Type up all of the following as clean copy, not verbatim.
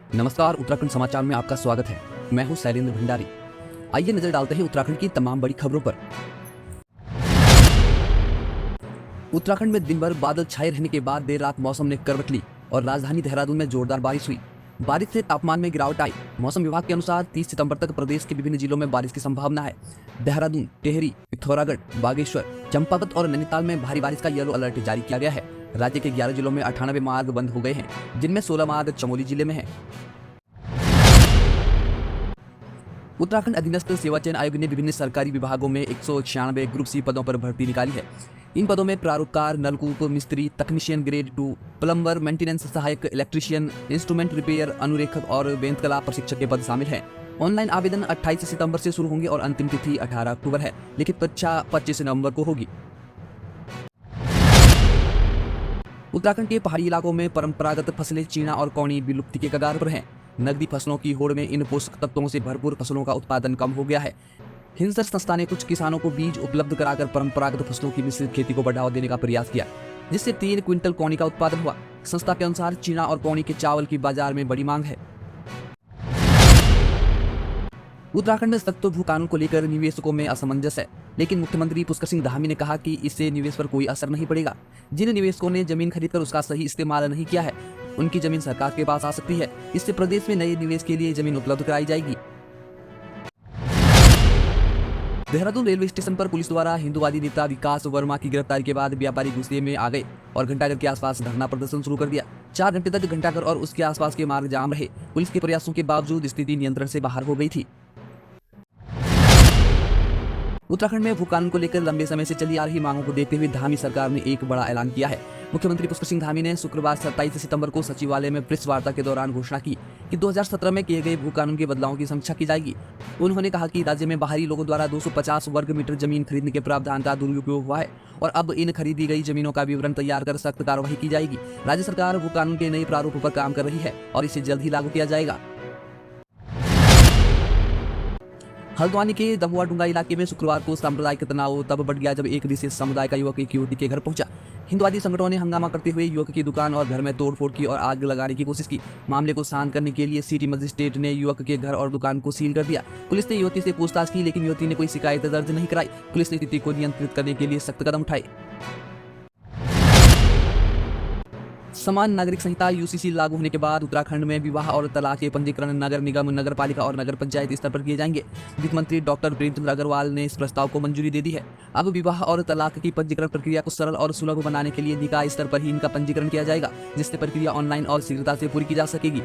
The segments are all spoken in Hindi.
नमस्कार, उत्तराखंड समाचार में आपका स्वागत है। मैं हूं शैलेंद्र भंडारी। आइए नजर डालते हैं उत्तराखंड की तमाम बड़ी खबरों पर। उत्तराखंड में दिन भर बादल छाए रहने के बाद देर रात मौसम ने करवट ली और राजधानी देहरादून में जोरदार बारिश हुई। बारिश से तापमान में गिरावट आई। मौसम विभाग के अनुसार 30 सितंबर तक प्रदेश के विभिन्न जिलों में बारिश की संभावना है। देहरादून, टिहरी, पिथौरागढ़, बागेश्वर, चंपावत और नैनीताल में भारी बारिश का येलो अलर्ट जारी किया गया है। राज्य के 11 जिलों में 98 मार्ग बंद हो गए हैं, जिनमें 16 मार्ग चमोली जिले में है। उत्तराखंड अधीनस्थ सेवा चयन आयोग ने विभिन्न सरकारी विभागों में 196 ग्रुप सी पदों पर भर्ती निकाली है। इन पदों में प्रारूपकार, नलकूप मिस्त्री, तकनीशियन ग्रेड 2, प्लम्बर, मेंटेनेंस सहायक, इलेक्ट्रीशियन, इंस्ट्रूमेंट रिपेयर, अनुरेखक और बेंत कला प्रशिक्षक के पद शामिल हैं। ऑनलाइन आवेदन 28 सितंबर से शुरू होंगे और अंतिम तिथि 18 अक्टूबर है। लिखित परीक्षा 25 नवंबर को होगी। उत्तराखंड के पहाड़ी इलाकों में परंपरागत फसलें चीना और कौनी विलुप्ति के कगार पर हैं। नकदी फसलों की होड़ में इन पोषक तत्वों से भरपूर फसलों का उत्पादन कम हो गया है। हिंसर संस्था ने कुछ किसानों को बीज उपलब्ध कराकर परंपरागत फसलों की मिश्रित खेती को बढ़ावा देने का प्रयास किया, जिससे 3 क्विंटल कौनी का उत्पादन हुआ। संस्था के अनुसार चीना और कौनी के चावल की बाजार में बड़ी मांग है। उत्तराखंड में सख्त भू कानून को लेकर निवेशकों में असमंजस है, लेकिन मुख्यमंत्री पुष्कर सिंह धामी ने कहा कि इससे निवेश पर कोई असर नहीं पड़ेगा। जिन निवेशकों ने जमीन खरीदकर उसका सही इस्तेमाल नहीं किया है, उनकी जमीन सरकार के पास आ सकती है। इससे प्रदेश में नए निवेश के लिए जमीन उपलब्ध कराई जाएगी। देहरादून रेलवे स्टेशन पर पुलिस द्वारा हिंदूवादी नेता विकास वर्मा की गिरफ्तारी के बाद व्यापारी गुस्से में आ गए और घंटाघर के आसपास धरना प्रदर्शन शुरू कर दिया। 4 घंटे तक घंटाघर और उसके आसपास के मार्ग जाम रहे। पुलिस के प्रयासों के बावजूद स्थिति नियंत्रण से बाहर हो गई थी। उत्तराखंड में भू कानून को लेकर लंबे समय से चली आ रही मांगों को देखते हुए धामी सरकार ने एक बड़ा ऐलान किया है। मुख्यमंत्री पुष्कर सिंह धामी ने शुक्रवार 27 सितंबर को सचिवालय में प्रेस वार्ता के दौरान घोषणा की कि 2017 में किए गए भू कानून के बदलावों की समीक्षा की जाएगी। उन्होंने कहा कि राज्य में बाहरी लोगों द्वारा 250 वर्ग मीटर जमीन खरीदने के प्रावधान का दुरुपयोग हुआ है और अब इन खरीदी गई जमीनों का विवरण तैयार कर सख्त कार्रवाई की जाएगी। राज्य सरकार भू कानून के नए प्रारूप पर काम कर रही है और इसे जल्द ही लागू किया जाएगा। हल्द्वानी के दमुआ डूंगा इलाके में शुक्रवार को सांप्रदायिक तनाव तब बढ़ गया जब एक विशेष समुदाय का युवक एक युवती के घर पहुंचा। हिंदुवादी संगठनों ने हंगामा करते हुए युवक की दुकान और घर में तोड़फोड़ की और आग लगाने की कोशिश की। मामले को शांत करने के लिए सिटी मजिस्ट्रेट ने युवक के घर और दुकान को सील कर दिया। पुलिस ने युवती से पूछताछ की, लेकिन युवती ने कोई शिकायत दर्ज नहीं कराई। पुलिस ने स्थिति को नियंत्रित करने के लिए सख्त कदम उठाए। समान नागरिक संहिता यूसीसी लागू होने के बाद उत्तराखंड में विवाह और तलाक के पंजीकरण नगर निगम, नगर पालिका और नगर पंचायत स्तर पर किए जाएंगे। वित्त मंत्री डॉक्टर प्रेमचंद अग्रवाल ने इस प्रस्ताव को मंजूरी दे दी है। अब विवाह और तलाक की पंजीकरण प्रक्रिया को सरल और सुलभ बनाने के लिए निकाय स्तर पर ही इनका पंजीकरण किया जाएगा, जिससे प्रक्रिया ऑनलाइन और शीघ्रता से पूरी की जा सकेगी।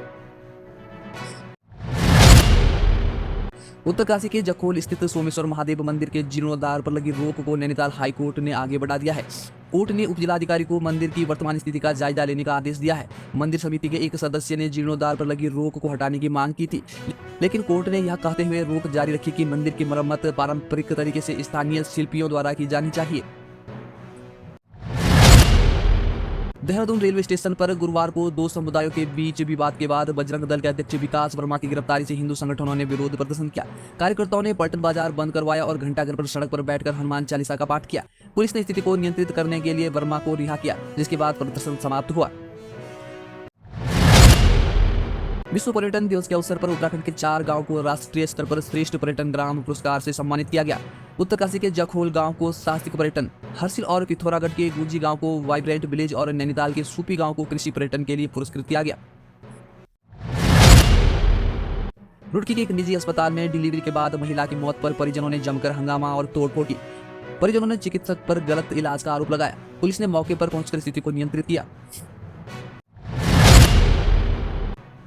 उत्तरकाशी के जखोल स्थित सोमेश्वर महादेव मंदिर के जीर्णोद्धार पर लगी रोक को नैनीताल हाईकोर्ट ने आगे बढ़ा दिया है। कोर्ट ने उपजिलाधिकारी को मंदिर की वर्तमान स्थिति का जायजा लेने का आदेश दिया है। मंदिर समिति के एक सदस्य ने जीर्णोद्धार पर लगी रोक को हटाने की मांग की थी, लेकिन कोर्ट ने यह कहते हुए रोक जारी रखी कि मंदिर की मरम्मत पारंपरिक तरीके से स्थानीय शिल्पियों द्वारा की जानी चाहिए। देहरादून रेलवे स्टेशन पर गुरुवार को 2 समुदायों के बीच विवाद के बाद बजरंग दल के अध्यक्ष विकास वर्मा की गिरफ्तारी से हिंदू संगठनों ने विरोध प्रदर्शन किया। कार्यकर्ताओं ने पलटन बाजार बंद करवाया और घंटाघर पर सड़क पर बैठकर हनुमान चालीसा का पाठ किया। पुलिस ने स्थिति को नियंत्रित करने के लिए वर्मा को रिहा किया, जिसके बाद प्रदर्शन समाप्त हुआ। विश्व पर्यटन दिवस के अवसर पर उत्तराखंड के 4 गांवों को राष्ट्रीय स्तर पर श्रेष्ठ पर्यटन ग्राम पुरस्कार से सम्मानित किया गया। उत्तरकाशी के जखोल गांव को साहसिक पर्यटन, हर्षिल और पिथौरागढ़ के गुंजी गांव को वाइब्रेंट विलेज और नैनीताल के सूपी गांव को कृषि पर्यटन के लिए पुरस्कृत किया गया। रुड़की के एक निजी अस्पताल में डिलीवरी के बाद महिला की मौत पर परिजनों ने जमकर हंगामा और तोड़फोड़ की। परिजनों ने चिकित्सक पर गलत इलाज का आरोप लगाया। पुलिस ने मौके पर पहुंचकर स्थिति को नियंत्रित किया।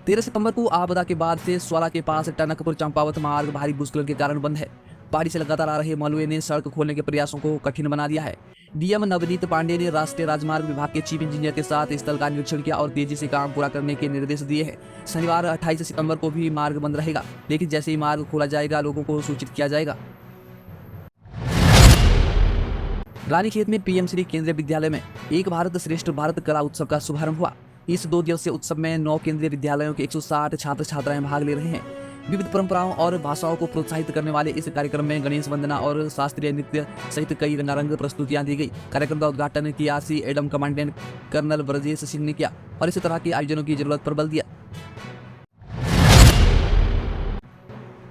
13 सितंबर को आपदा के बाद से स्वाला के पास टनकपुर चंपावत मार्ग भारी भूस्खलन के कारण बंद है। पहाड़ी से लगातार आ रहे मलबे ने सड़क खोलने के प्रयासों को कठिन बना दिया है। डीएम नवनीत पांडे ने राष्ट्रीय राजमार्ग विभाग के चीफ इंजीनियर के साथ स्थल का निरीक्षण किया और तेजी से काम पूरा करने के निर्देश दिए हैं। शनिवार 28 सितंबर को भी मार्ग बंद रहेगा, लेकिन जैसे ही मार्ग खोला जाएगा लोगों को सूचित किया जाएगा। रानीखेत में पीएम श्री केंद्रीय विद्यालय में एक भारत श्रेष्ठ भारत कला उत्सव का शुभारंभ हुआ। इस 2 दिवसीय उत्सव में 9 केंद्रीय विद्यालयों के 160 छात्र छात्राएं भाग ले रहे हैं। विविध परंपराओं और भाषाओं को प्रोत्साहित करने वाले इस कार्यक्रम में गणेश वंदना और शास्त्रीय नृत्य सहित कई रंगारंग प्रस्तुतियां दी गई। कार्यक्रम का उद्घाटन कियासी एडम कमांडेंट कर्नल ब्रजेश सिंह ने किया और इस तरह के आयोजनों की जरूरत पर बल दिया।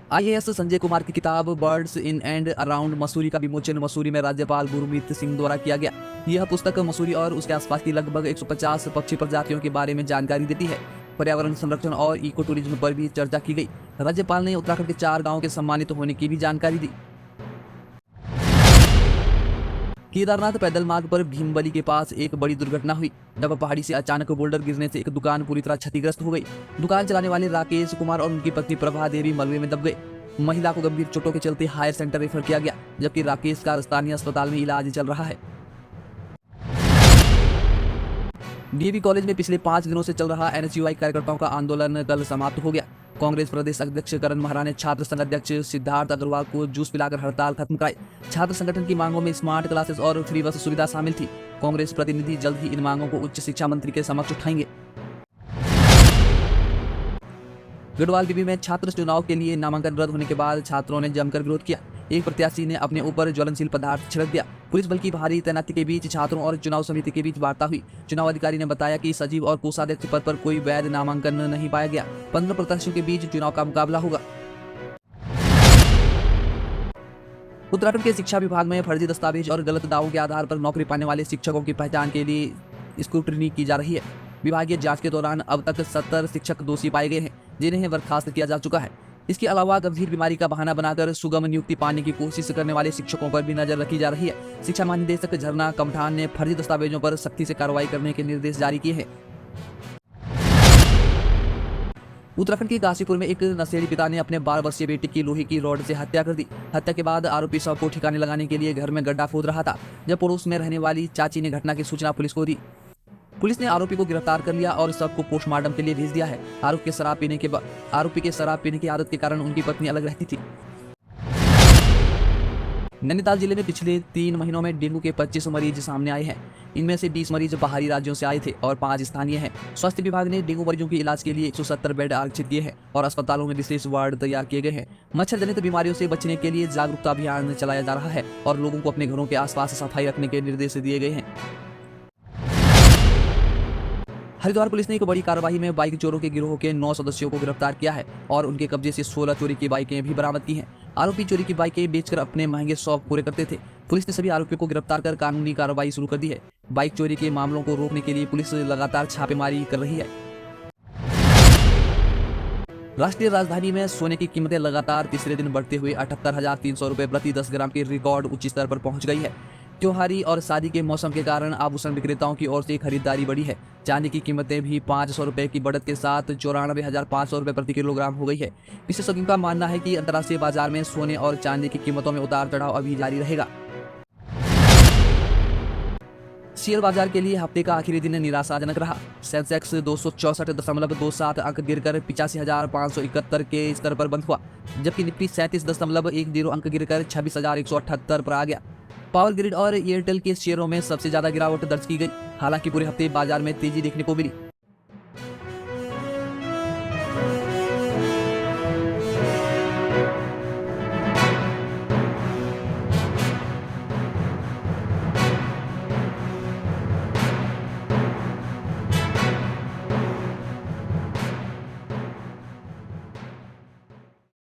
IAS संजय कुमार की किताब birds in and around Mussoorie का विमोचन मसूरी में राज्यपाल गुरमीत सिंह द्वारा किया गया। यह पुस्तक मसूरी और उसके आसपास की लगभग 150 पक्षी प्रजातियों के बारे में जानकारी देती है। पर्यावरण संरक्षण और इको टूरिज्म पर भी चर्चा की गई। राज्यपाल ने उत्तराखंड के 4 गाँव के सम्मानित होने की भी जानकारी दी। केदारनाथ पैदल मार्ग पर भीमबली के पास एक बड़ी दुर्घटना हुई जब पहाड़ी से अचानक बोल्डर गिरने से एक दुकान पूरी तरह क्षतिग्रस्त हो गई। दुकान चलाने वाले राकेश कुमार और उनकी पत्नी प्रभा देवी मलबे में दब गए। महिला को गंभीर चोटों के चलते हायर सेंटर रेफर किया गया, जबकि राकेश का स्थानीय अस्पताल में इलाज चल रहा है। डीएवी कॉलेज में पिछले 5 दिनों से चल रहा NSUI कार्यकर्ताओं का आंदोलन कल समाप्त हो गया। कांग्रेस प्रदेश अध्यक्ष करण महरा ने छात्र संघ अध्यक्ष सिद्धार्थ अग्रवाल को जूस पिलाकर हड़ताल खत्म कराई। छात्र संगठन की मांगों में स्मार्ट क्लासेस और फ्री बस सुविधा शामिल थी। कांग्रेस प्रतिनिधि जल्द ही इन मांगों को उच्च शिक्षा मंत्री के समक्ष उठाएंगे। गढ़वाल विवि में छात्र चुनाव के लिए नामांकन रद्द होने के बाद छात्रों ने जमकर विरोध किया। एक प्रत्याशी ने अपने ऊपर ज्वलनशील पदार्थ छिड़क दिया। पुलिस बल की भारी तैनाती के बीच छात्रों और चुनाव समिति के बीच वार्ता हुई। चुनाव अधिकारी ने बताया कि सचिव और कोषाध्यक्ष पद पर कोई वैध नामांकन नहीं पाया गया। 15 प्रत्याशियों के बीच चुनाव का मुकाबला होगा। उत्तराखंड के शिक्षा विभाग में फर्जी दस्तावेज और गलत दावों के आधार पर नौकरी पाने वाले शिक्षकों की पहचान के लिए स्क्रूटनी की जा रही है। विभागीय जांच के दौरान अब तक 70 शिक्षक दोषी पाए गए हैं, जिन्हें बर्खास्त किया जा चुका है। इसके अलावा गंभीर बीमारी का बहाना बनाकर सुगम नियुक्ति पाने की कोशिश करने वाले शिक्षकों पर भी नजर रखी जा रही है। शिक्षा महानिदेशक झरना कमठान ने फर्जी दस्तावेजों पर सख्ती से कार्रवाई करने के निर्देश जारी किए हैं। उत्तराखंड के काशीपुर में एक नशेड़ी पिता ने अपने 12 वर्षीय बेटी की लोहे की रॉड से हत्या कर दी। हत्या के बाद आरोपी शव को ठिकाने लगाने के लिए घर में गड्ढा खोद रहा था, जब पड़ोस में रहने वाली चाची ने घटना की सूचना पुलिस को दी। पुलिस ने आरोपी को गिरफ्तार कर लिया और शव को पोस्टमार्टम के लिए भेज दिया है। आरोपी के शराब पीने की आदत के कारण उनकी पत्नी अलग रहती थी। नैनीताल जिले में पिछले 3 महीनों में डेंगू के 25 मरीज सामने आए हैं। इनमें से 20 मरीज बाहरी राज्यों से आए थे और 5 स्थानीय हैं। स्वास्थ्य विभाग ने डेंगू मरीजों के इलाज के लिए 170 बेड आरक्षित किए हैं और अस्पतालों में विशेष वार्ड तैयार किए गए हैं। मच्छर जनित बीमारियों से बचने के लिए जागरूकता अभियान चलाया जा रहा है और लोगों को अपने घरों के आसपास सफाई रखने के निर्देश दिए गए हैं। हरिद्वार पुलिस ने एक बड़ी कार्रवाई में बाइक चोरों के गिरोह के 9 सदस्यों को गिरफ्तार किया है और उनके कब्जे से 16 चोरी की बाइकें भी बरामद की हैं। आरोपी चोरी की बाइकें बेचकर अपने महंगे शौक पूरे करते थे। पुलिस ने सभी आरोपियों को गिरफ्तार कर कानूनी कार्रवाई शुरू कर दी है। बाइक चोरी के मामलों को रोकने के लिए पुलिस लगातार छापेमारी कर रही है। राष्ट्रीय राजधानी में सोने की कीमतें लगातार तीसरे दिन बढ़ते हुए 78,300 रुपए प्रति 10 ग्राम के रिकॉर्ड उच्च स्तर पर पहुंच गई है। त्योहारी और शादी के मौसम के कारण आभूषण विक्रेताओं की ओर से खरीदारी बढ़ी है। चांदी की कीमतें भी 500 रुपए की बढ़त के साथ 94,500 रुपए प्रति किलोग्राम हो गई है। विशेषज्ञों का मानना है कि अंतर्राष्ट्रीय बाजार में सोने और चांदी की कीमतों में उतार चढ़ाव अभी जारी रहेगा। शेयर बाजार के लिए हफ्ते का आखिरी दिन निराशाजनक रहा। सेंसेक्स 264.27 अंक गिरकर 85,571 के स्तर पर बंद हुआ, जबकि निफ्टी 37.10 अंक गिरकर 26,178 पर आ गया। पावर ग्रिड और एयरटेल के शेयरों में सबसे ज्यादा गिरावट दर्ज की गई। हालांकि पूरे हफ्ते बाजार में तेजी देखने को मिली।